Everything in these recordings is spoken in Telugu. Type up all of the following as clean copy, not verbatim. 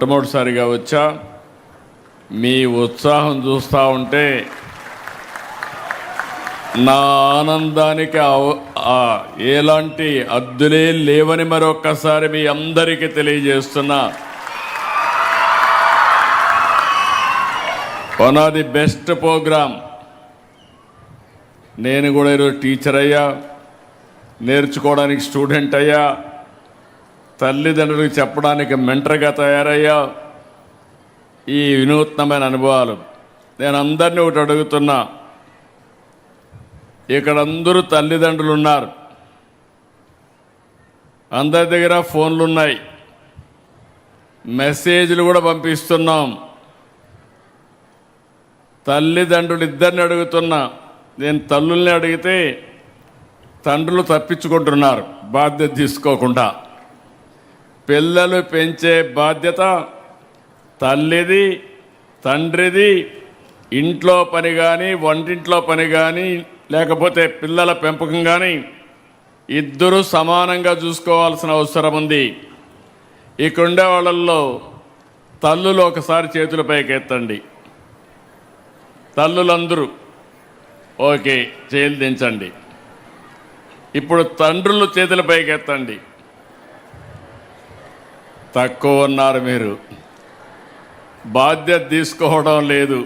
మొట్టమొదటిసారిగా వచ్చా. మీ ఉత్సాహం చూస్తూ ఉంటే నా ఆనందానికి ఎలాంటి అద్దులే లేవని మరొక్కసారి మీ అందరికీ తెలియజేస్తున్నా. One of the best program. నేను కూడా ఈరోజు టీచర్ అయ్యా, నేర్చుకోవడానికి స్టూడెంట్ అయ్యా, తల్లిదండ్రులకు చెప్పడానికి మెంటర్గా తయారయ్యా. ఈ వినూత్నమైన అనుభవాలు. నేను అందరినీ ఒకటి అడుగుతున్నా, ఇక్కడ అందరూ తల్లిదండ్రులు ఉన్నారు, అందరి దగ్గర ఫోన్లు ఉన్నాయి, మెసేజ్లు కూడా పంపిస్తున్నాం. తల్లిదండ్రులు ఇద్దరిని అడుగుతున్నా. నేను తల్లుల్ని అడిగితే తండ్రులు తప్పించుకుంటున్నారు బాధ్యత తీసుకోకుండా. పిల్లలు పెంచే బాధ్యత తల్లిది, తండ్రిది. ఇంట్లో పని కానీ, వంటింట్లో పని కానీ, లేకపోతే పిల్లల పెంపకం కానీ ఇద్దరూ సమానంగా చూసుకోవాల్సిన అవసరం ఉంది. ఇక్కడుండే వాళ్ళల్లో తల్లులు ఒకసారి చేతుల పైకి ఎత్తండి. తల్లులందరూ ఓకే, చేతులు దించండి. ఇప్పుడు తండ్రులు చేతుల పైకి ఎత్తండి. తక్కువ ఉన్నారు మీరు, బాధ్యత తీసుకోవడం లేదు.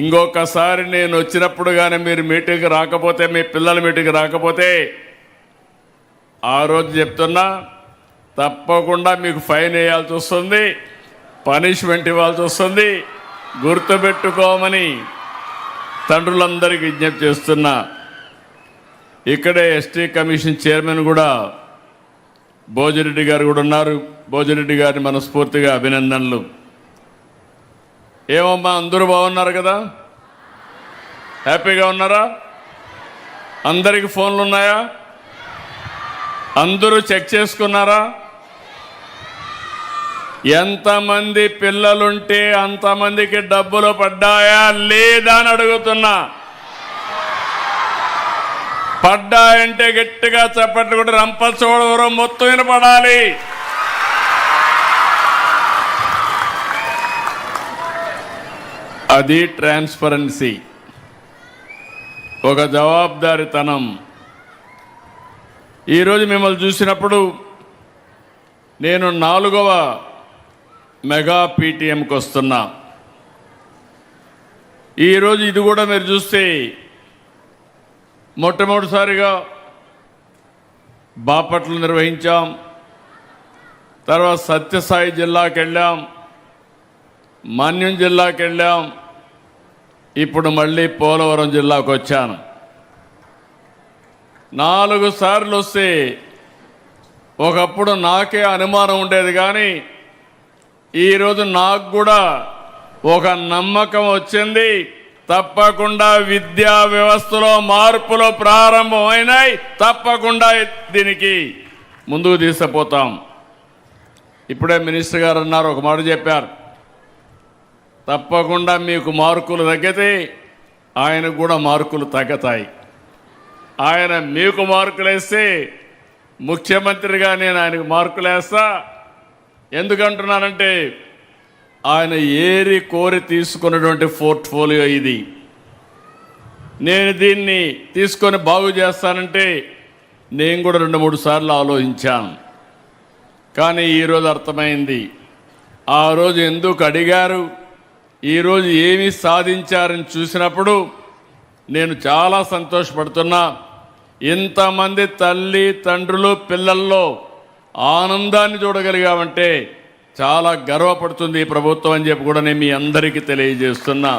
ఇంకొకసారి నేను వచ్చినప్పుడు కానీ మీరు మీటింగ్కి రాకపోతే, మీ పిల్లల మీటింగ్కి రాకపోతే, ఆ రోజు చెప్తున్నా, తప్పకుండా మీకు ఫైన్ వేయాల్సి వస్తుంది, పనిష్మెంట్ ఇవ్వాల్సి వస్తుంది. గుర్తుపెట్టుకోమని తండ్రులందరికీ విజ్ఞప్తి చేస్తున్నా. ఇక్కడే ఎస్టీ కమిషన్ చైర్మన్ కూడా భోజిరెడ్డి గారు కూడా ఉన్నారు. భోజిరెడ్డి గారిని మనస్ఫూర్తిగా అభినందనలు. ఏమమ్మా, అందరూ బాగున్నారు కదా? హ్యాపీగా ఉన్నారా? అందరికి ఫోన్లు ఉన్నాయా? అందరూ చెక్ చేసుకున్నారా? ఎంతమంది పిల్లలుంటే అంతమందికి డబ్బులు పడ్డాయా లేదా అని అడుగుతున్నా. పడ్డాయంటే గట్టిగా చప్పట్లు కూడా రంపచోడవరం మొత్తం వినపడాలి. అది ట్రాన్స్పరెన్సీ, ఒక జవాబుదారీతనం. ఈరోజు మిమ్మల్ని చూసినప్పుడు నేను 4వ మెగా పీటీఎంకి వస్తున్నా. ఈరోజు ఇది కూడా మీరు చూస్తే మొట్టమొదటిసారిగా బాపట్ల నిర్వహించాం, తర్వాత సత్యసాయి జిల్లాకి వెళ్ళాం, మన్యం జిల్లాకి వెళ్ళాం, ఇప్పుడు మళ్ళీ పోలవరం జిల్లాకు వచ్చాను. 4 సార్లు వస్తే ఒకప్పుడు నాకే అనుమానం ఉండేది, కానీ ఈరోజు నాకు కూడా ఒక నమ్మకం వచ్చింది. తప్పకుండా విద్యా వ్యవస్థలో మార్పులు ప్రారంభమైనాయి. తప్పకుండా దీనికి ముందుకు తీసుకుపోతాం. ఇప్పుడే మినిస్టర్ గారు అన్నారు, ఒక మాట చెప్పారు, తప్పకుండా మీకు మార్కులు తగ్గితే ఆయనకు కూడా మార్కులు తగ్గుతాయి. ఆయన మీకు మార్కులు వేస్తే ముఖ్యమంత్రిగా నేను ఆయనకు మార్కులు వేస్తా. ఎందుకంటున్నానంటే ఆయన ఏరి కోరి తీసుకున్నటువంటి పోర్ట్ఫోలియో ఇది. నేను దీన్ని తీసుకొని బాగు చేస్తానంటే నేను కూడా 2-3 సార్లు ఆలోచించాను. కానీ ఈరోజు అర్థమైంది, ఆ రోజు ఎందుకు అడిగారు, ఈరోజు ఏమి సాధించారని చూసినప్పుడు నేను చాలా సంతోషపడుతున్నా. ఇంతమంది తల్లి తండ్రులు పిల్లల్లో ఆనందాన్ని చూడగలిగామంటే చాలా గర్వపడుతుంది ఈ ప్రభుత్వం అని చెప్పి కూడా నేను మీ అందరికీ తెలియజేస్తున్నా.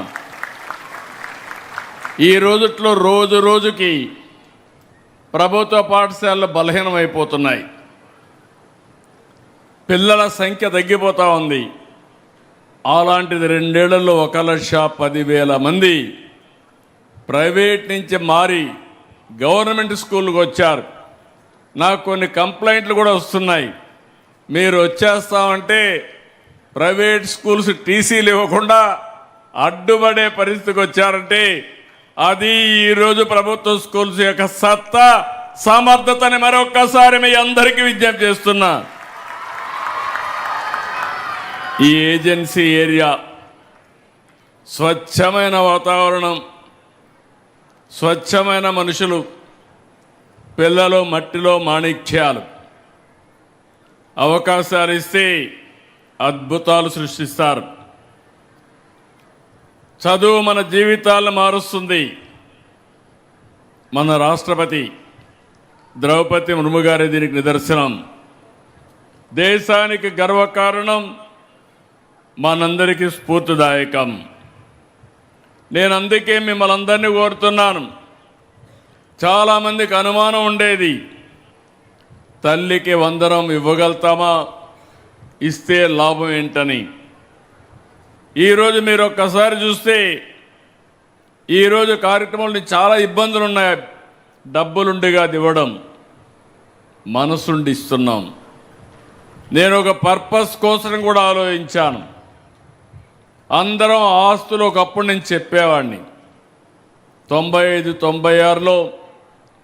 ఈ రోజుట్లో రోజు రోజుకి ప్రభుత్వ పాఠశాలలు బలహీనమైపోతున్నాయి, పిల్లల సంఖ్య తగ్గిపోతూ ఉంది. అలాంటిది 2 ఏళ్లలో 1,10,000 మంది ప్రైవేట్ నుంచి మారి గవర్నమెంట్ స్కూల్కి వచ్చారు. నాకు కొన్ని కంప్లైంట్లు కూడా వస్తున్నాయి, మీరు వచ్చేస్తామంటే ప్రైవేట్ స్కూల్స్ టీసీలు ఇవ్వకుండా అడ్డుపడే పరిస్థితికి వచ్చారంటే అది ఈరోజు ప్రభుత్వ స్కూల్స్ యొక్క సత్తా సమర్థతని మరొక్కసారి మీ అందరికీ విజ్ఞప్తి చేస్తున్నా. ఈ ఏజెన్సీ ఏరియా స్వచ్ఛమైన వాతావరణం, స్వచ్ఛమైన మనుషులు, పిల్లలు మట్టిలో మాణిక్యాలు. అవకాశాలు ఇస్తే అద్భుతాలు సృష్టిస్తారు. చదువు మన జీవితాలను మారుస్తుంది. మన రాష్ట్రపతి ద్రౌపది ముర్ము గారి దీనికి నిదర్శనం. దేశానికి గర్వకారణం, మనందరికీ స్ఫూర్తిదాయకం. నేను అందుకే మిమ్మల్ని అందరినీ కోరుతున్నాను. చాలామందికి అనుమానం ఉండేది, తల్లికి వందనం ఇవ్వగలుగుతామా, ఇస్తే లాభం ఏంటని. ఈరోజు మీరు ఒక్కసారి చూస్తే ఈరోజు కార్యక్రమంలో చాలా ఇబ్బందులు ఉన్నాయి. డబ్బులుండిగా ఇవ్వడం, మనసుండి ఇస్తున్నాం. నేను ఒక పర్పస్ కోసం కూడా ఆలోచించాను. అందరం ఆస్తులు ఒకప్పుడు నేను చెప్పేవాడిని. 95, 96లో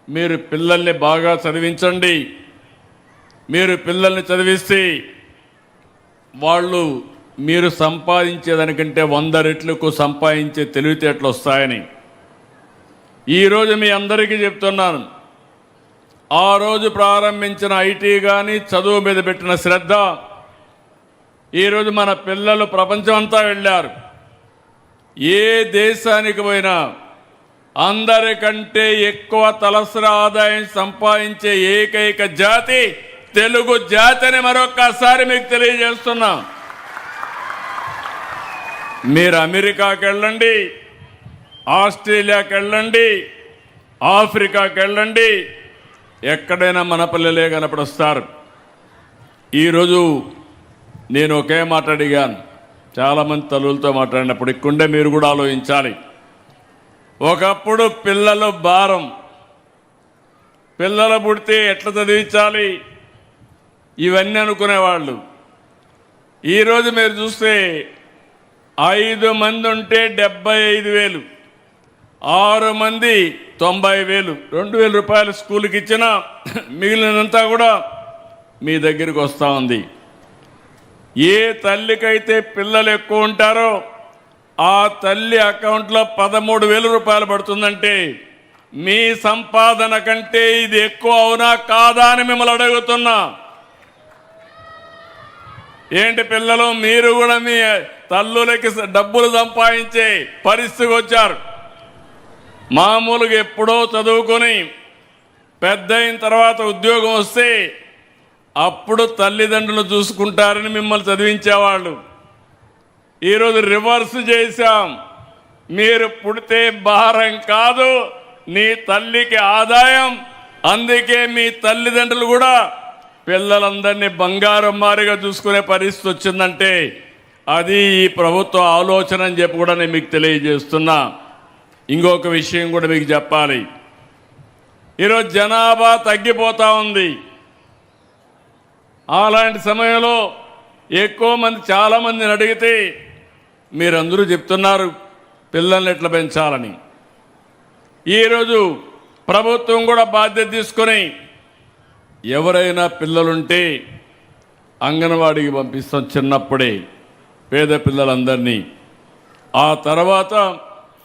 మీరు పిల్లల్ని బాగా చదివించండి. మీరు పిల్లల్ని చదివిస్తే వాళ్ళు మీరు సంపాదించేదానికంటే 100 రెట్లకు సంపాదించే తెలివితేటలు వస్తాయని ఈరోజు మీ అందరికీ చెప్తున్నాను. ఆ రోజు ప్రారంభించిన ఐటీ కానీ చదువు మీద పెట్టిన శ్రద్ధ, ఈరోజు మన పిల్లలు ప్రపంచం అంతా వెళ్ళారు. ఏ దేశానికి పోయినా అందరికంటే ఎక్కువ తలసరి ఆదాయం సంపాదించే ఏకైక జాతి తెలుగు జాతి అని మరొక్కసారి మీకు తెలియజేస్తున్నా. మీరు అమెరికాకి వెళ్ళండి, ఆస్ట్రేలియాకి వెళ్ళండి, ఆఫ్రికాకి వెళ్ళండి, ఎక్కడైనా మన పిల్లలే కనపడొస్తారు. ఈరోజు నేను ఒకే మాట అడిగాను, చాలామంది తల్లులతో మాట్లాడినప్పుడు. ఇక్కడే మీరు కూడా ఆలోచించాలి. ఒకప్పుడు పిల్లలు భారం, పిల్లలు పుడితే ఎట్లా చదివించాలి, ఇవన్నీ అనుకునేవాళ్ళు. ఈరోజు మీరు చూస్తే 5 మంది ఉంటే 75,000, 6 మంది 90,000, 2,000 రూపాయలు స్కూల్కి ఇచ్చినా మిగిలినంతా కూడా మీ దగ్గరికి వస్తూ ఉంది. ఏ తల్లికైతే పిల్లలు ఎక్కువ ఉంటారో ఆ తల్లి అకౌంట్లో 13,000 రూపాయలు పడుతుందంటే మీ సంపాదన కంటే ఇది ఎక్కువ అవునా కాదా అని మిమ్మల్ని అడుగుతున్నా. ఏంటి పిల్లలు, మీరు కూడా మీ తల్లులకి డబ్బులు సంపాదించే పరిస్థితికి వచ్చారు. మామూలుగా ఎప్పుడో చదువుకొని పెద్ద అయిన తర్వాత ఉద్యోగం వస్తే అప్పుడు తల్లిదండ్రులు చూసుకుంటారని మిమ్మల్ని చదివించేవాళ్ళు. ఈరోజు రివర్స్ చేశాం. మీరు పుడితే భారం కాదు, నీ తల్లికి ఆదాయం. అందుకే మీ తల్లిదండ్రులు కూడా పిల్లలందరినీ బంగారం మారిగా చూసుకునే పరిస్థితి వచ్చిందంటే అది ఈ ప్రభుత్వ ఆలోచన అని చెప్పి కూడా నేను మీకు తెలియజేస్తున్నా. ఇంకొక విషయం కూడా మీకు చెప్పాలి. ఈరోజు జనాభా తగ్గిపోతూ ఉంది. అలాంటి సమయంలో ఎక్కువ మంది, చాలామందిని అడిగితే మీరందరూ చెప్తున్నారు పిల్లల్ని ఎట్లా పెంచాలని. ఈరోజు ప్రభుత్వం కూడా బాధ్యత తీసుకొని ఎవరైనా పిల్లలుంటే అంగన్వాడీకి పంపిస్తాం చిన్నప్పుడే, పేద పిల్లలందరినీ. ఆ తర్వాత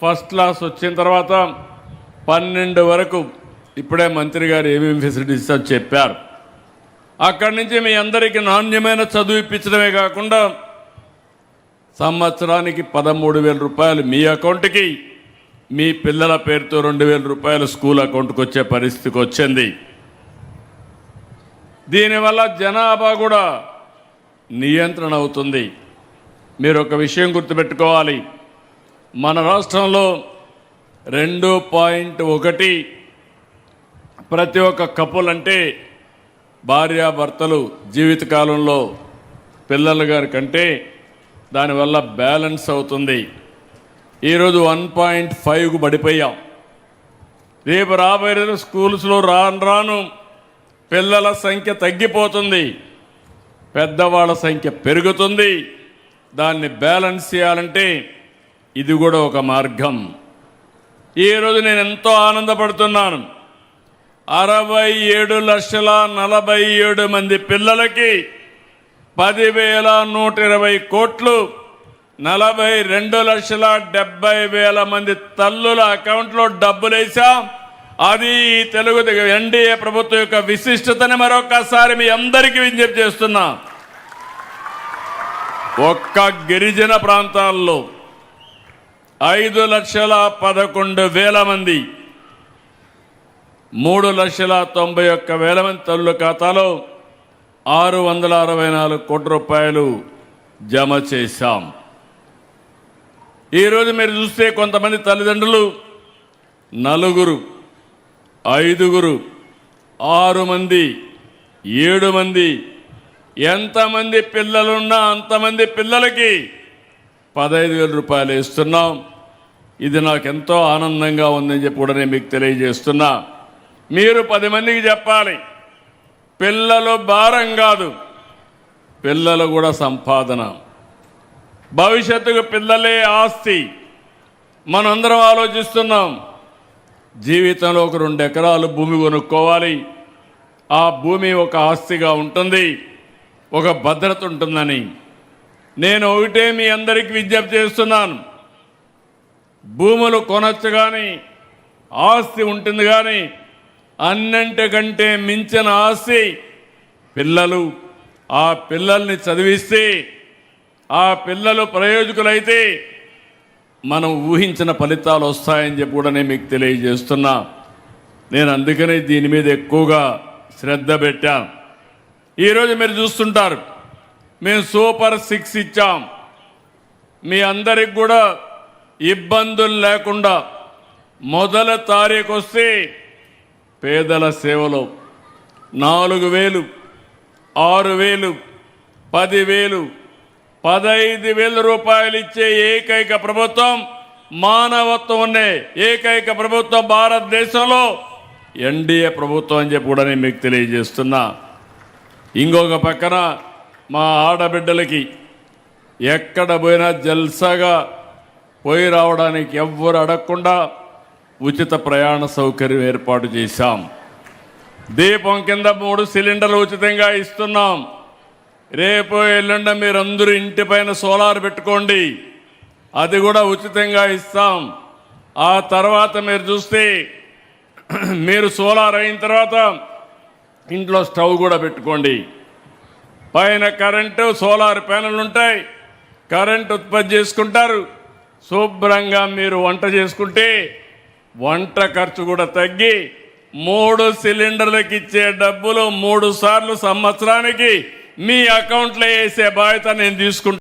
ఫస్ట్ క్లాస్ వచ్చిన తర్వాత 12 వరకు ఇప్పుడే మంత్రి గారు ఏమేమి ఫెసిలిటీస్ అని చెప్పారు. అక్కడి నుంచి మీ అందరికీ నాణ్యమైన చదువు ఇప్పించడమే కాకుండా సంవత్సరానికి 13,000 రూపాయలు మీ అకౌంట్కి, మీ పిల్లల పేరుతో 2,000 రూపాయలు స్కూల్ అకౌంట్కి వచ్చే పరిస్థితికి వచ్చింది. దీనివల్ల జనాభా కూడా నియంత్రణ అవుతుంది. మీరు ఒక విషయం గుర్తుపెట్టుకోవాలి, మన రాష్ట్రంలో 2.1 ప్రతి ఒక్క కపుల్ అంటే భార్యాభర్తలు జీవితకాలంలో పిల్లల గారి కంటే దానివల్ల బ్యాలెన్స్ అవుతుంది. ఈరోజు 1.5కు పడిపోయాం. రేపు రాబోయే రోజు స్కూల్స్లో రాను పిల్లల సంఖ్య తగ్గిపోతుంది, పెద్దవాళ్ళ సంఖ్య పెరుగుతుంది. దాన్ని బ్యాలెన్స్ చేయాలంటే ఇది కూడా ఒక మార్గం. ఈరోజు నేను ఎంతో ఆనందపడుతున్నాను. 67,47,000 మంది పిల్లలకి 10,120 కోట్లు 42,70,000 మంది తల్లుల అకౌంట్లో డబ్బులు వేశాం. అది తెలుగు ఎన్డీఏ ప్రభుత్వం యొక్క విశిష్టతని మరొకసారి మీ అందరికీ విజ్ఞప్తి చేస్తున్నా. ఒక్క గిరిజన ప్రాంతాల్లో 5,11,000 మంది 3,91,000 మంది తల్లుల ఖాతాలో 664 కోట్ల రూపాయలు జమ చేశాం. ఈరోజు మీరు చూస్తే కొంతమంది తల్లిదండ్రులు 4, 5, 6 మంది 7 మంది ఎంతమంది పిల్లలున్నా అంతమంది పిల్లలకి 15,000 రూపాయలు ఇస్తున్నాం. ఇది నాకు ఎంతో ఆనందంగా ఉందని చెప్పి కూడా నేను మీకు తెలియజేస్తున్నా. మీరు 10 మందికి చెప్పాలి, పిల్లలు భారం కాదు, పిల్లలు కూడా సంపాదన. భవిష్యత్తుకు పిల్లలే ఆస్తి. మనందరం ఆలోచిస్తున్నాం, జీవితంలో ఒక 2 ఎకరాలు భూమి కొనుక్కోవాలి, ఆ భూమి ఒక ఆస్తిగా ఉంటుంది, ఒక భద్రత ఉంటుందని. నేను ఒకటే మీ అందరికీ విజ్ఞప్తి చేస్తున్నాను, భూములు కొనొచ్చు కానీ ఆస్తి ఉంటుంది కానీ అన్నింటికంటే మించిన ఆస్తి పిల్లలు. ఆ పిల్లల్ని చదివిస్తే ఆ పిల్లలు ప్రయోజకులైతే మనం ఊహించిన ఫలితాలు వస్తాయని చెప్పి కూడా నేను మీకు తెలియజేస్తున్నా. నేను అందుకనే దీని మీద ఎక్కువగా శ్రద్ధ పెట్టాను. ఈరోజు మీరు చూస్తుంటారు, మేము సూపర్ 6 ఇచ్చాం. మీ అందరికి కూడా ఇబ్బందులు లేకుండా మొదల తారీఖు వస్తే పేదల సేవలో 4,000, 6,000, 10,000, 15,000 రూపాయలు ఇచ్చే ఏకైక ప్రభుత్వం, మానవత్వం ఉండే ఏకైక ప్రభుత్వం భారతదేశంలో ఎన్డీఏ ప్రభుత్వం అని చెప్పి కూడా నేను మీకు తెలియజేస్తున్నా. ఇంకొక పక్కన మా ఆడబిడ్డలకి ఎక్కడ పోయినా జల్సాగా పోయి రావడానికి ఎవ్వరు అడగకుండా ఉచిత ప్రయాణ సౌకర్యం ఏర్పాటు చేశాం. దీపం కింద 3 సిలిండర్లు ఉచితంగా ఇస్తున్నాం. రేపు ఎల్లుండ మీరందరూ ఇంటిపైన సోలార్ పెట్టుకోండి, అది కూడా ఉచితంగా ఇస్తాం. ఆ తర్వాత మీరు చూస్తే మీరు సోలార్ అయిన తర్వాత ఇంట్లో స్టవ్ కూడా పెట్టుకోండి. పైన కరెంటు సోలార్ ప్యానెల్ ఉంటాయి, కరెంట్ ఉత్పత్తి చేసుకుంటారు. శుభ్రంగా మీరు వంట చేసుకుంటే వంట ఖర్చు కూడా తగ్గి 3 సిలిండర్లకు ఇచ్చే డబ్బులు 3 సార్లు సంవత్సరానికి మీ అకౌంట్లో వేసే బాధ్యత నేను తీసుకుంటాను.